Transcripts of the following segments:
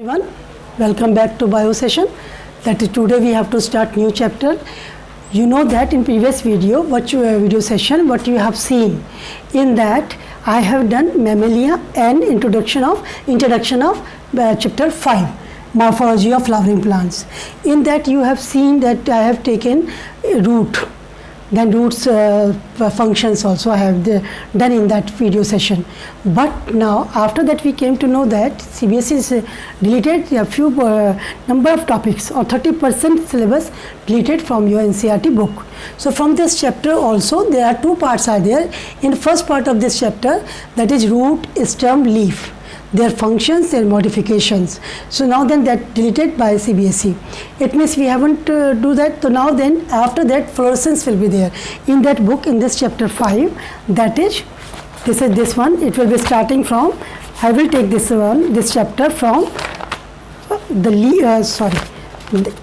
Everyone, welcome back to bio session. That is, today we have to start new chapter. You know that in previous video, video session, what you have seen in that I have done mammalia and introduction of chapter 5, morphology of flowering plants. In that you have seen that I have taken root. Then roots functions also I have done in that video session. But now after that we came to know that CBSE is deleted a few number of topics, or 30% syllabus deleted from your NCERT book. So from this chapter also there are two parts are there. In the first part of this chapter, that is root, stem, leaf, their functions, their modifications. So now then that deleted by CBSE. It means we haven't do that. So now then after that fluorescence will be there in that book, in this chapter 5. That is this one. It will be starting from, I will take this one, this chapter from the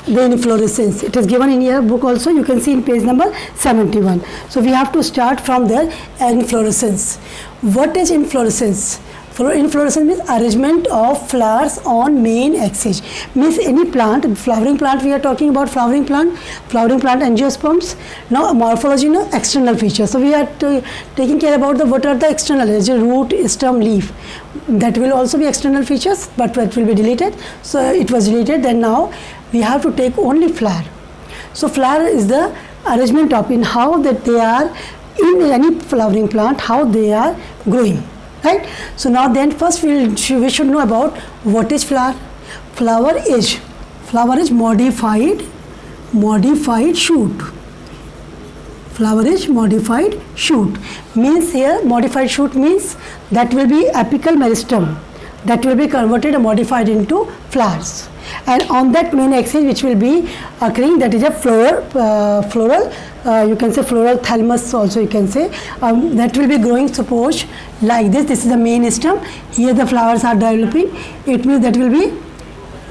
inflorescence. It is given in your book also. You can see in page number 71. So we have to start from there. Inflorescence. What is inflorescence? Inflorescence means arrangement of flowers on main axis. Means any plant, flowering plant we are talking about, flowering plant angiosperms. Now morphology, external features. So we are taking care about what are the external, root, stem, leaf. That will also be external features, but it will be deleted. So it was deleted. Then now we have to take only flower. So flower is the arrangement of in how that they are in any flowering plant, how they are growing. Right. So now then first we should know about what is flower. Flower is modified shoot. Flower is modified shoot. Means here modified shoot means that will be apical meristem, that will be converted and modified into flowers. And on that main axis which will be occurring, that is a floral, you can say floral thalamus also you can say, that will be growing, suppose like this. This is the main stem. Here the flowers are developing. It means that will be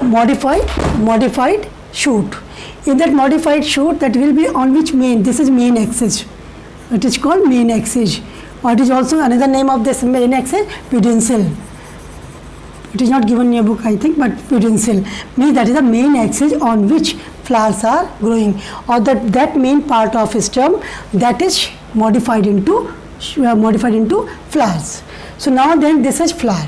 modified shoot. In that modified shoot, that will be on which main, this is main axis. It is called main axis. Or it is also another name of this main axis, peduncle. It is not given in your book, I think, but peduncle means that is the main axis on which flowers are growing, or that main part of stem that is modified into flowers. So now then this is flower.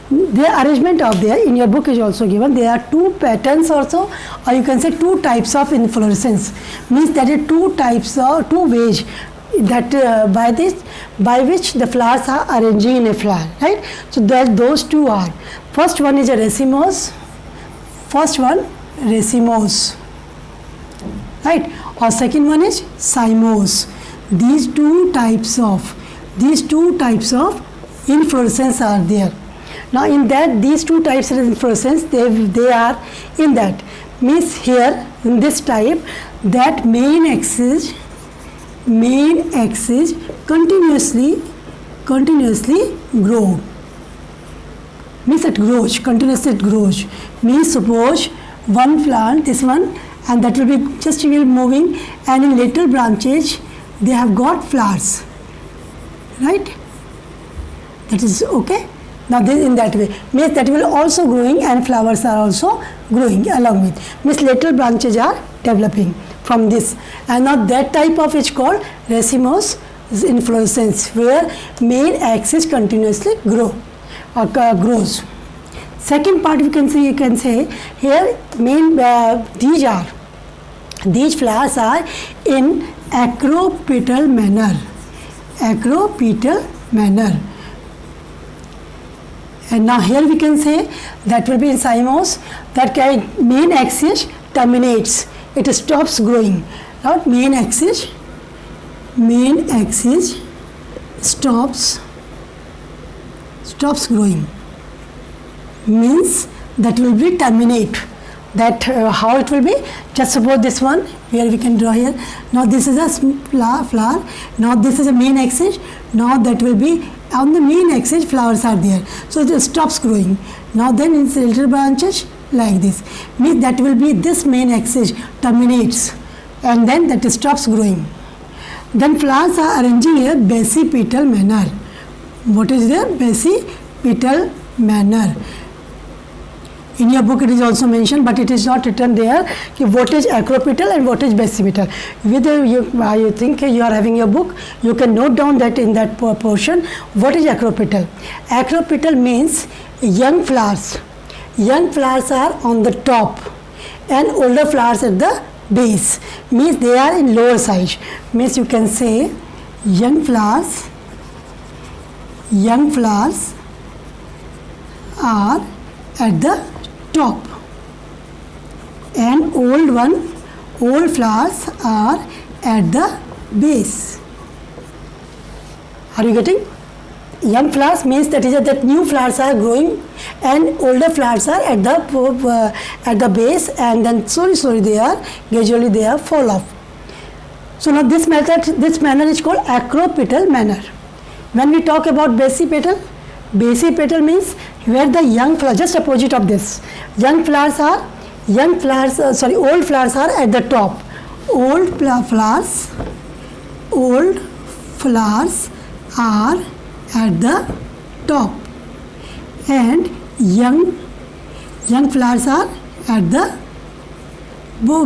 The arrangement of there in your book is also given. There are two patterns also, or you can say two types of inflorescence. Means that is two types or two ways that by which the flowers are arranging in a flower, right? So that those two are, first one is a racemose, right, or second one is cymose. These two types of inflorescence are there. Now in that these two types of inflorescence they are in that, means here in this type that main axis continuously grow. Means it grows, continuously it grows. Means suppose one plant, this one, and that will be just moving, and in little branches they have got flowers, right? That is okay. Now this in that way means that will also growing and flowers are also growing along with. Means little branches are developing from this, and now that type of is called racemose inflorescence, where main axis continuously grows. Second part you can say here main these flowers are in acropetal manner. And now here we can say that will be in cymose, that main axis terminates, it stops growing. Now main axis stops growing. Means that will be terminate. That how it will be, just suppose this one here we can draw here. Now this is a flower. Now this is a main axis. Now that will be on the main axis flowers are there. So it stops growing. Now then in little branches like this. Means that will be this main axis terminates, and then that stops growing. Then flowers are arranging in a basipetal manner. What is there? Basipetal manner. In your book it is also mentioned, but it is not written there what is acropetal and what is basipetal. Whether you think you are having your book, you can note down that in that portion what is acropetal. Acropetal means young flowers. Young flowers are on the top and older flowers at the base, means they are in lower size. Means you can say young flowers are at the top and old flowers are at the base. Are you getting? Young flowers means that new flowers are growing and older flowers are at the base, and then slowly they are gradually fall off. So now this manner is called acropetal manner. When we talk about basipetal means where the young flower, just opposite of this, old flowers are at the top. Old flowers are at the top and young flowers are at the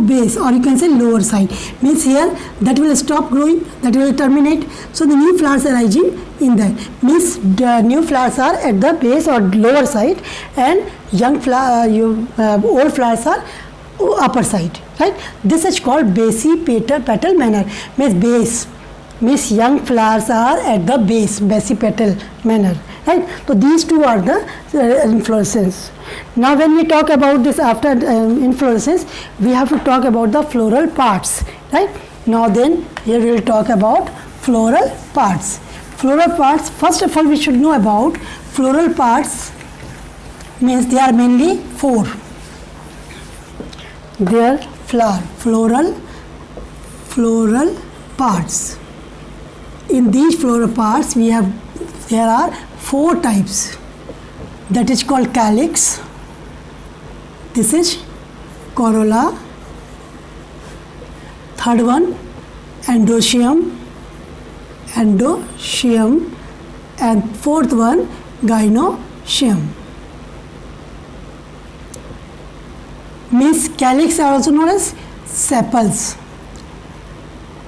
base, or you can say lower side. Means here that will stop growing, that will terminate, so the new flowers are rising in there. Means the new flowers are at the base or lower side and old flowers are upper side, right? This is called basipetal manner. Means young flowers are at the base, basipetal manner, right? So these two are the inflorescence. Now when we talk about this after inflorescence, we have to talk about the floral parts, right? Now then here we will talk about floral parts. Floral parts, first of all we should know about floral parts. Means they are mainly four. They are floral parts. In these floral parts there are four types. That is called calyx. This is corolla. Third one endoecium, and fourth one gynoecium. Means calyx are also known as sepals,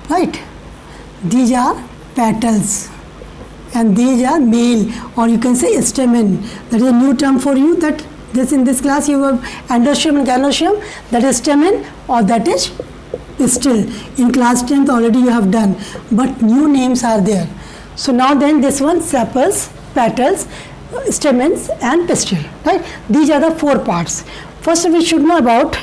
right? These are petals and these are male, or you can say stamen. That is a new term for you, that in this class you have endoecium and gynoecium, that is stamen or that is pistil. In class 10th already you have done, but new names are there. So now then this one, sepals, petals, stamens and pistil, right? These are the four parts. First we should know about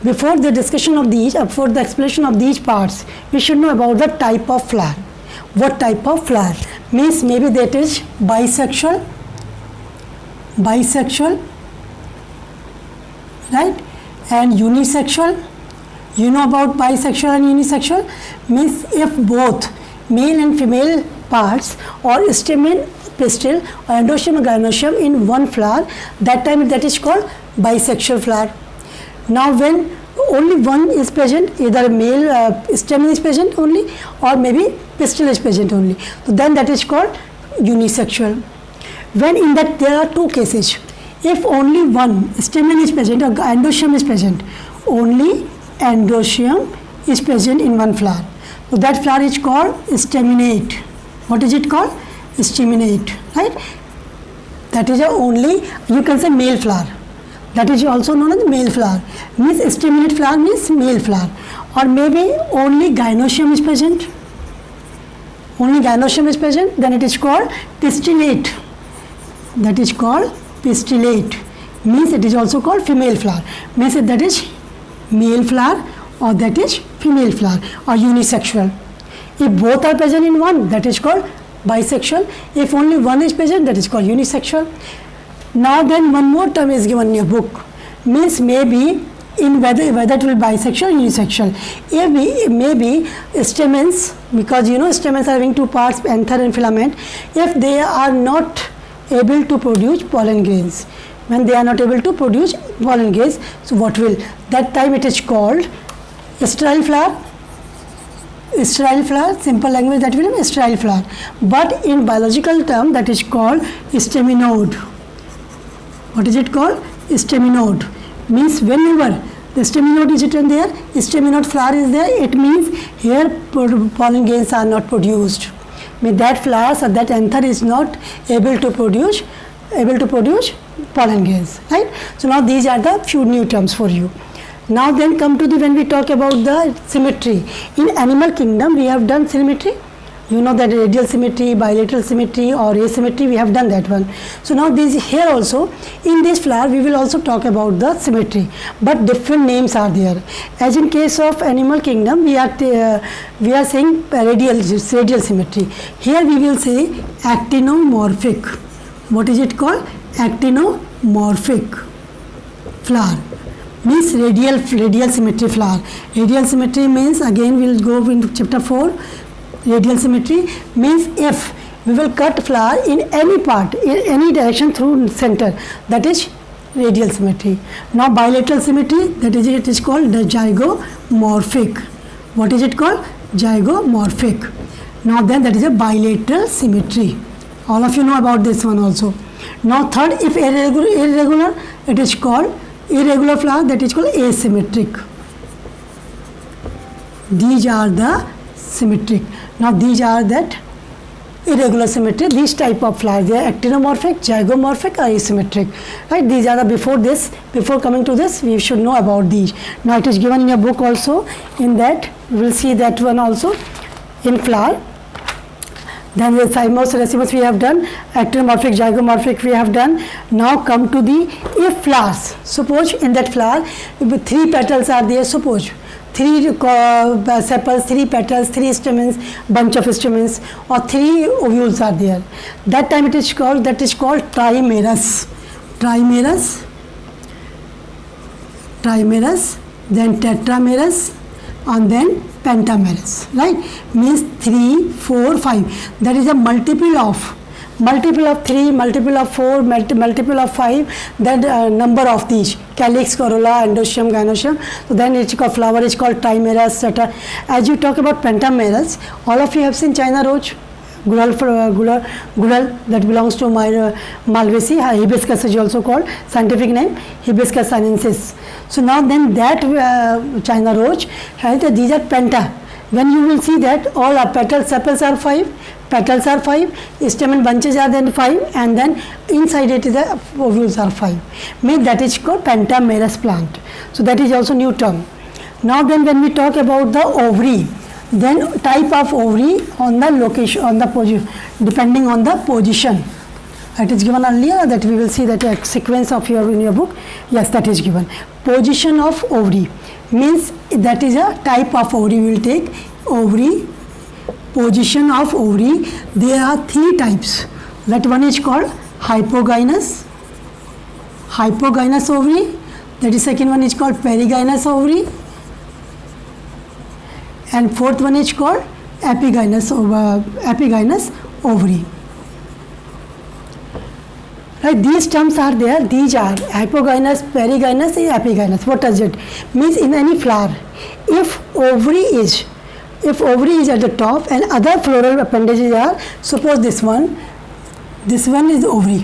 before the discussion of these, before the explanation of these parts, we should know about the type of flower. What type of flower? Means maybe that is bisexual, right? And unisexual. You know about bisexual and unisexual? Means if both male and female parts or stamen, pistil or endoecium and gynoecium in one flower, that time that is called bisexual flower. Now when only one is present, either male stamen is present only or maybe pistil is present only, so then that is called unisexual. When in that there are two cases, if only one stamen is present or endoecium is present, only endoecium is present in one flower, so that flower is called staminate. What is it called? Staminate, right? That is only, you can say, male flower. That is also known as male flower. Means staminate flower means male flower. Or maybe only gynoecium is present. Then it is called pistillate. That is called pistillate. Means it is also called female flower. Means that is male flower or that is female flower or unisexual. If both are present in one, that is called bisexual. If only one is present, that is called unisexual. Now then one more term is given in your book. Means maybe in whether it will be bisexual or unisexual. If maybe stamens, because you know stamens are having two parts, anther and filament, if they are not able to produce pollen grains. When they are not able to produce pollen grains, so what will? That time it is called sterile flower. Sterile flower, simple language, that will be sterile flower. But in biological term that is called staminode. What is it called? staminode. Means whenever the staminode is written there, staminode flower is there, it means here pollen grains are not produced. Means that flowers or that anther is not able to produce pollen grains, right? So now these are the few new terms for you. Now then come to the, when we talk about the symmetry. In animal kingdom we have done symmetry. You know that radial symmetry, bilateral symmetry or asymmetry, we have done that one. So now this here also, in this flower we will also talk about the symmetry, but different names are there. As in case of animal kingdom, we are saying radial symmetry. Here we will say actinomorphic. What is it called? Actinomorphic flower. Means radial symmetry flower. Radial symmetry means, again we will go into chapter 4. Radial symmetry means if we will cut flower in any part, in any direction through center, that is radial symmetry. Now bilateral symmetry, that is, it is called the zygomorphic. What is it called? Zygomorphic. Now then, that is a bilateral symmetry. All of you know about this one also. Now third, if irregular, it is called irregular flower, that is called asymmetric. These are the symmetric. Now these are that irregular symmetry. These type of flowers, they are actinomorphic, zygomorphic or asymmetric. Right? These are the before coming to this, we should know about these. Now it is given in your book also. In that we will see that one also in flower. Then the thymos, racemos we have done, actinomorphic, zygomorphic we have done. Now come to the if flowers. Suppose in that flower, if 3 petals are there, suppose 3 sepals, 3 petals, 3 stamens, bunch of stamens, or 3 ovules are there. That time it is called, trimerous. Trimerous, then tetramerous, and then pentamerous, right? Means 3, 4, 5. That is a multiple of 3, multiple of 4, multiple of 5, that number of these, calyx, corolla, endoecium, gynoecium. So then it's called, flower is called trimerous, etc. As you talk about pentamerous, all of you have seen China rose, Gulal, that belongs to Malvaceae. Hibiscus is also called, scientific name Hibiscus sinensis. So now then that China rose has these are penta. When you will see that all our petals, sepals are 5, petals are 5, stamen bunches are then 5, and then inside it the ovules are 5. Means that is called pentamerous plant. So that is also new term. Now then when we talk about the ovary, then type of ovary on the location, on the position, depending on the position. It is given earlier, that we will see that a sequence of in your book. Yes, that is given. Position of ovary means that is a type of ovary. We will take ovary, position of ovary. There are 3 types. That one is called hypogynous ovary. That is second one is called perigynous ovary. And 4th one is called epigynous ovary. Right, these terms are there. These are hypogynous, perigynous, and epigynous. What does it means? In any flower, if ovary is at the top and other floral appendages are, suppose this one is ovary,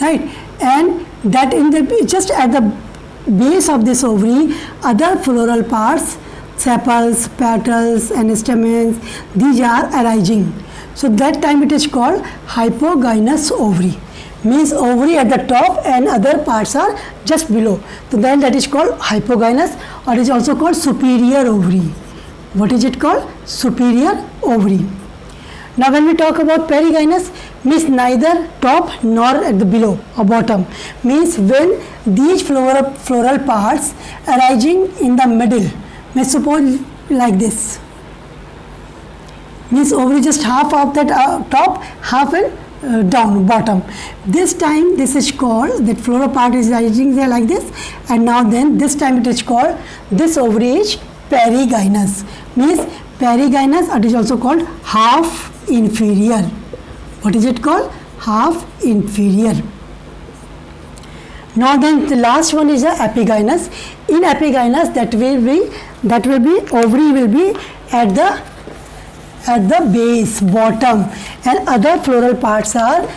right? And that in the just at the base of this ovary, other floral parts, sepals, petals, and stamens, these are arising. So that time it is called hypogynous ovary. Means ovary at the top and other parts are just below. So then that is called hypogynous, or is also called superior ovary. What is it called? Superior ovary. Now when we talk about perigynous, means neither top nor at the below or bottom. Means when these floral parts arising in the middle, may suppose like this. Means ovary just half of that top, half and down, bottom. This time this is called, that floral part is rising there like this, and now then this time it is called, this ovary is perigynous. Means perigynous, it is also called half inferior. What is it called? Half inferior. Now then the last one is the epigynous. In epigynous, that will be ovary will be at the base, bottom, and other floral parts are,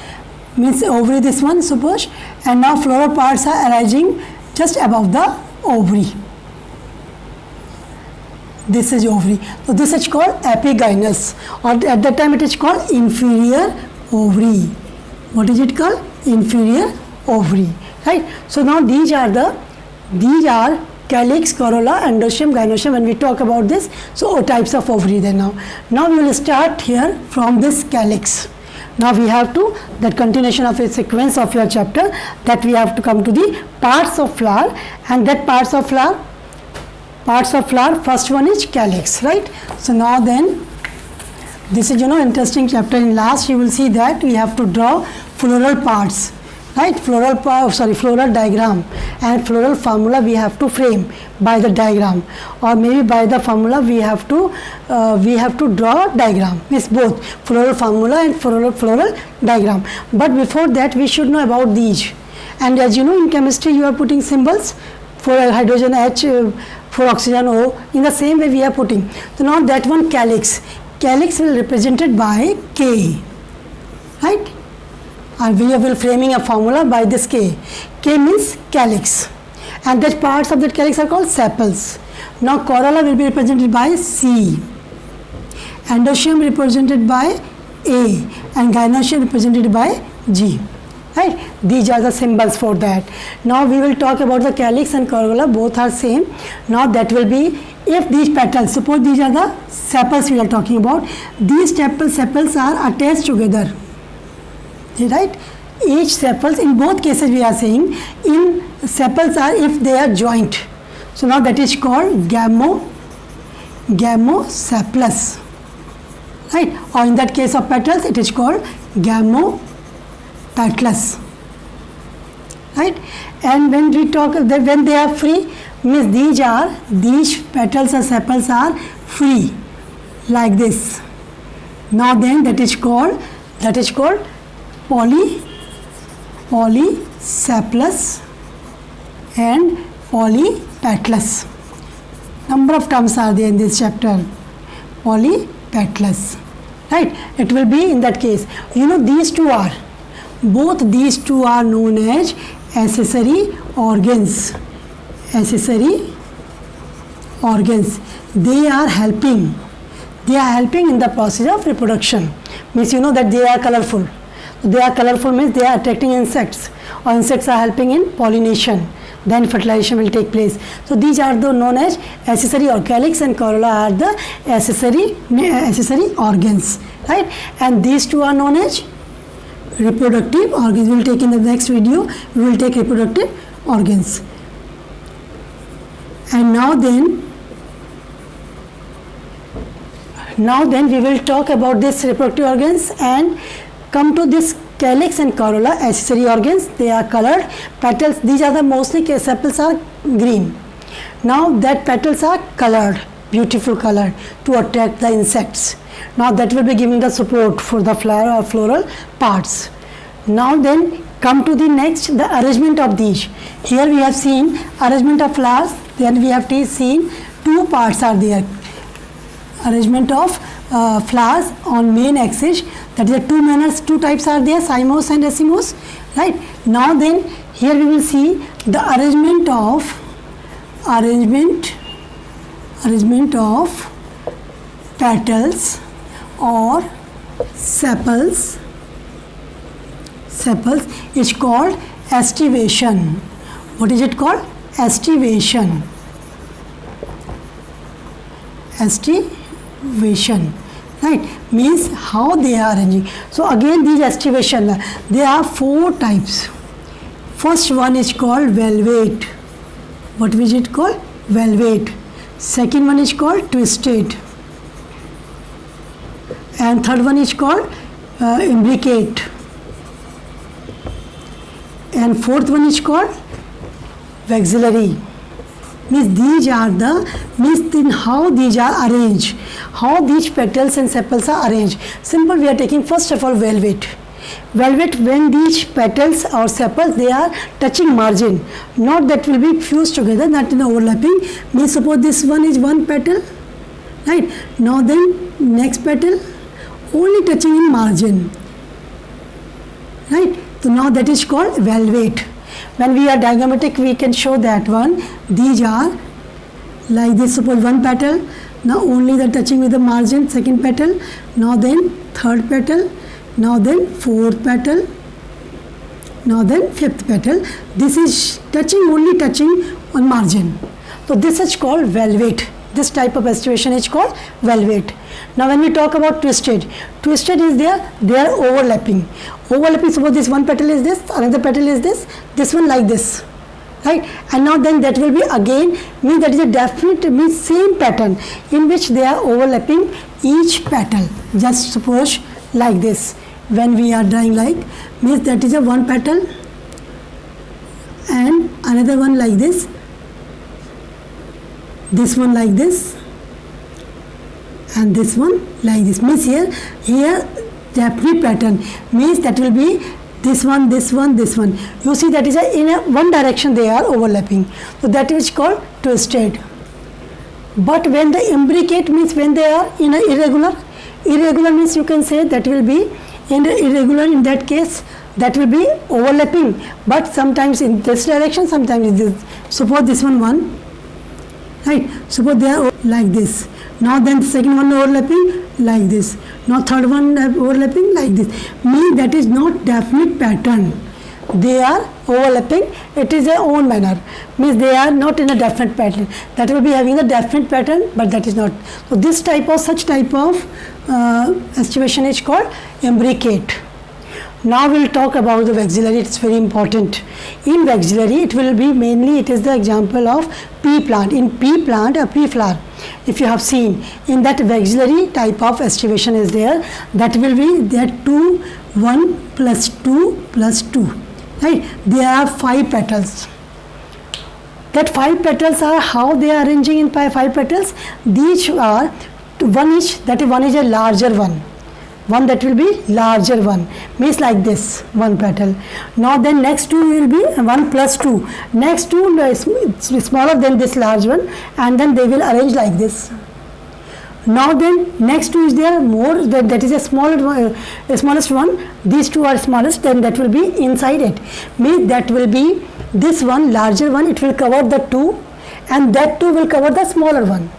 means ovary this one suppose, and now floral parts are arising just above the ovary. This is ovary. So this is called epigynous, or at that time it is called inferior ovary. What is it called? Inferior ovary, right? So now these are calyx, corolla, endometrium, gynoecium. When we talk about this, so types of ovary then now we will start here from this calyx. Now we have to, that continuation of a sequence of your chapter, that we have to come to the parts of flower, and that parts of flower, first one is calyx, right? So now then, this is interesting chapter. In last you will see that we have to draw floral parts, right? Floral diagram and floral formula we have to frame by the diagram, or maybe by the formula we have to draw diagram. It's both floral formula and floral diagram. But before that we should know about these. And as you know, in chemistry you are putting symbols for hydrogen H, for oxygen O. In the same way we are putting. So now that one calyx will represented by K, right? And we will framing a formula by this K. K means calyx, and that parts of that calyx are called sepals. Now corolla will be represented by C, endometrium represented by A, and gynoecium represented by G, right? These are the symbols for that. Now we will talk about the calyx and corolla, both are same. Now that will be, if these petals, suppose these are the sepals we are talking about, these sepals are attached together, right? Each sepals, in both cases we are saying, in sepals are if they are joint. So now that is called gamosepalous, right? Or in that case of petals it is called gamopetalous, right? And when we talk that when they are free, means these petals or sepals are free like this. Now then that is called polysepalous and polypetalous. Number of terms are there in this chapter. Polypetalous, right? It will be in that case. Both these two are known as accessory organs. They are helping in the process of reproduction. Means that they are colorful. They are colorful means they are attracting insects, or insects are helping in pollination. Then fertilization will take place. So these are the known as accessory, or calyx and corolla are the accessory organs, right? And these two are known as reproductive organs. We will take in the next video. We will take reproductive organs. And now then we will talk about this reproductive organs and come to this calyx and corolla, accessory organs. They are colored. Petals, these are the mostly sepals are green. Now that petals are colored, beautiful color, to attract the insects. Now that will be giving the support for the flower or floral parts. Now then come to the next, the arrangement of these. Here we have seen arrangement of flowers. Then we have seen two parts are there. Arrangement of flowers on main axis, that is two types are there, cymose and racemose, right? Now then here we will see the arrangement of petals or sepals is called estivation. What is it called? Estivation, right? Means how they are arranging. So again these estivation, there are four types. First one is called velvet. What is it called? Velvet. Second one is called twisted. And third one is called imbricate. And fourth one is called vexillary. Means these are how these are arranged, how these petals and sepals are arranged. Simple, we are taking first of all velvet. Velvet, when these petals or sepals they are touching margin, not that will be fused together, not in overlapping. Means suppose this one is one petal, right? Now then next petal only touching in margin, right? So now that is called valvate. When we are diagrammatic, we can show that one. These are like this. Suppose one petal. Now only the touching with the margin, second petal. Now then third petal. Now then fourth petal. Now then fifth petal. This is only touching on margin. So this is called valvate. This type of aestivation is called valvate. Now when we talk about twisted is there, they are overlapping. Suppose this one petal is this, another petal is this one like this, right? And now then that will be again, means that is a definite, means same pattern in which they are overlapping each petal. Just suppose like this, when we are drawing like, means that is a one petal and another one like this one like this, and this one like this. Means here definite pattern, means that will be this one, this one, this one. You see that is in one direction they are overlapping. So that is called twisted. But when the imbricate, means when they are in a irregular means you can say that will be in irregular. In that case, that will be overlapping, but sometimes in this direction, sometimes in this. Suppose this one, right? Suppose they are like this. Now then second one overlapping like this. Now third one overlapping like this. Means that is not definite pattern. They are overlapping. It is their own manner. Means they are not in a definite pattern. That will be having a definite pattern, but that is not. So this such type of aestivation is called imbricate. Now we will talk about the vexillary. It's very important. In vexillary, it will be mainly, it is the example of pea plant. In pea plant, a pea flower, if you have seen, in that vexillary type of aestivation is there, that will be there 2, 1 plus 2 plus 2. Right? There are 5 petals. That 5 petals are how they are arranging in 5 petals. These are one is a larger one. One that will be larger one, means like this, one petal. Now then next two will be 1 plus 2. Next two is smaller than this large one, and then they will arrange like this. Now then next two is there more, that is a smaller one, smallest one. These two are smallest, then that will be inside it. Means that will be this one, larger one, it will cover the 2, and that 2 will cover the smaller one.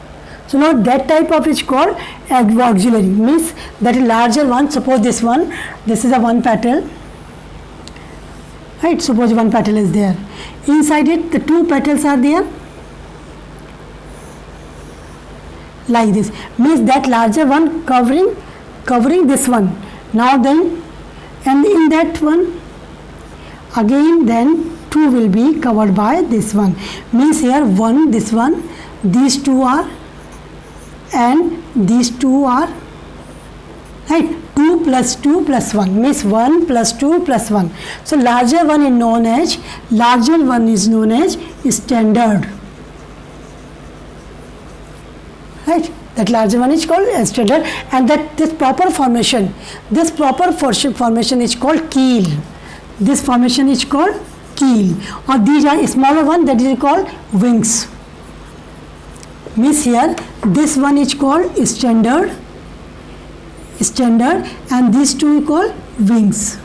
So now that type of is called auxiliary, means that is larger one. Suppose this one, this is a one petal, right? Suppose one petal is there. Inside it, the 2 petals are there, like this. Means that larger one covering this one. Now then, and in that one, again then 2 will be covered by this one. Means here 1, this one, these 2 are, and these 2 are, right? 2 plus 2 plus 1 means 1 plus 2 plus 1. So larger one is known as standard, right? That larger one is called standard, and that this proper formation is called keel. This formation is called keel, or these are smaller one, that is called wings. Means here this one is called standard, and these two called wings,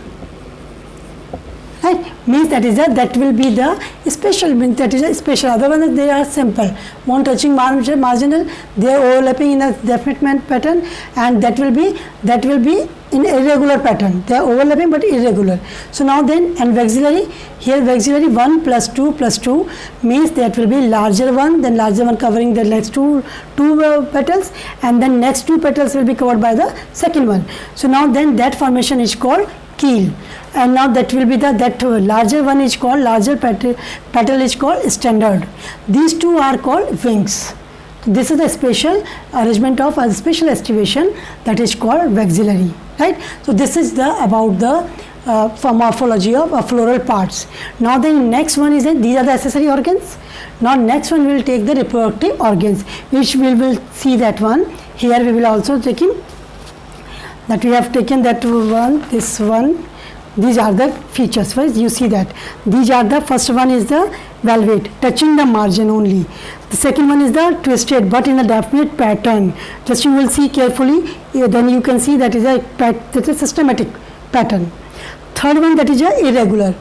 right? Means that will be the special, means that is a special. Otherwise they are simple, one touching marginal, they are overlapping in a definite pattern, and that will be in irregular pattern. They are overlapping but irregular. So now then, and vexillary, here vexillary 1 plus 2 plus 2 means that will be larger one, then larger one covering the next two petals, and then next 2 petals will be covered by the second one. So now then that formation is called keel, and now that will be that larger one is called, larger petal is called standard. These 2 are called wings. This is a special arrangement of a special aestivation that is called vexillary, right? So this is about the morphology of floral parts. Now the next one is that these are the accessory organs. Now next one we will take the reproductive organs, which we will see that one. Here we will also take in that we have taken that one, this one. These are the features. First, you see that these are the first one is the valvate, touching the margin only. The second one is the twisted, but in a definite pattern. Just you will see carefully. Then you can see that is a systematic pattern. third one, that is a irregular.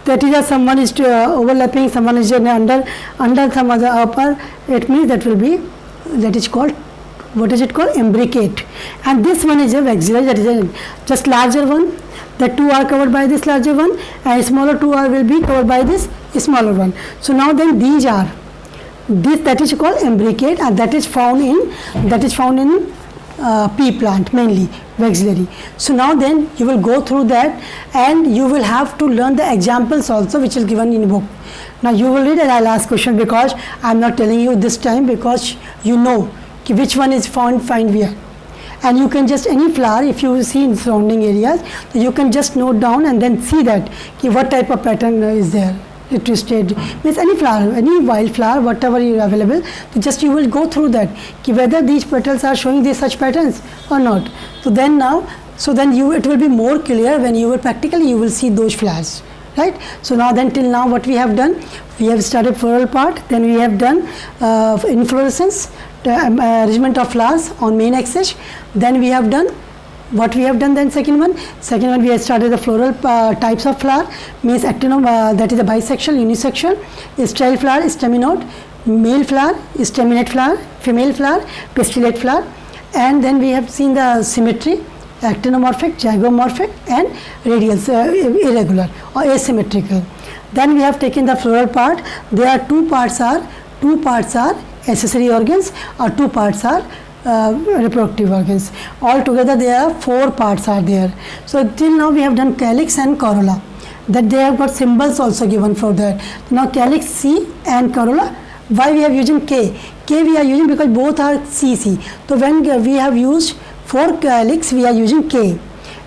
That is a someone is overlapping, someone is under some other upper. It means that will be, that is called, what is it called? Imbricate. And this one is a vexillary, that is a just larger one. The two are covered by this larger one, and smaller two will be covered by this smaller one. So now then these are, this that is called imbricate, and that is found in pea plant, mainly vexillary. So now then you will go through that, and you will have to learn the examples also, which is given in book. Now you will read, and I'll ask question, because I'm not telling you this time, because you know which one is found where. And you can just, any flower, if you see in surrounding areas, you can just note down and then see that what type of pattern is there. It is twisted, means any flower, any wild flower, whatever is available, just you will go through that, whether these petals are showing these such patterns or not. So then it will be more clear when you will practically, you will see those flowers, right? So now then, till now what we have done, we have started floral part, then we have done inflorescence, arrangement of flowers on main axis, then we have done what we have done. Then second one we have started the floral types of flower, means actinum, that is a bisexual, unisexual, style flower, staminode, male flower, staminate flower, female flower, pistillate flower. And then we have seen the symmetry, actinomorphic, zygomorphic, and radial, irregular or asymmetrical. Then we have taken the floral part. There are two parts are accessory organs, or two parts are reproductive organs. Altogether there are 4 parts are there. So till now we have done calyx and corolla, that they have got symbols also given for that. Now calyx C and corolla, why we have using K? K we are using because both are CC. So when we have used for calyx, we are using K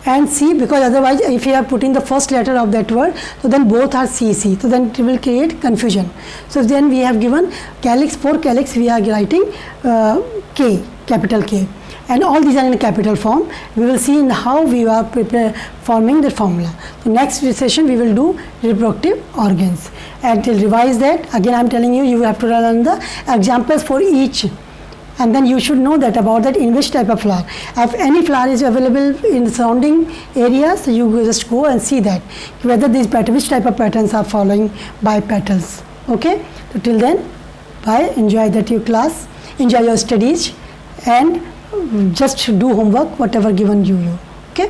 and C, because otherwise if you are putting the first letter of that word, so then both are CC, so then it will create confusion. So then we have given calyx, for calyx we are writing K, capital K, and all these are in capital form. We will see in how we are forming the formula. The next session we will do reproductive organs, and to revise that, again I am telling you, you have to learn the examples for each, and then you should know that about that in which type of flower. If any flower is available in the surrounding areas, so you just go and see that whether these which type of patterns are following by petals. Okay, so till then, bye, enjoy that your class, enjoy your studies, and just do homework whatever given you. Okay.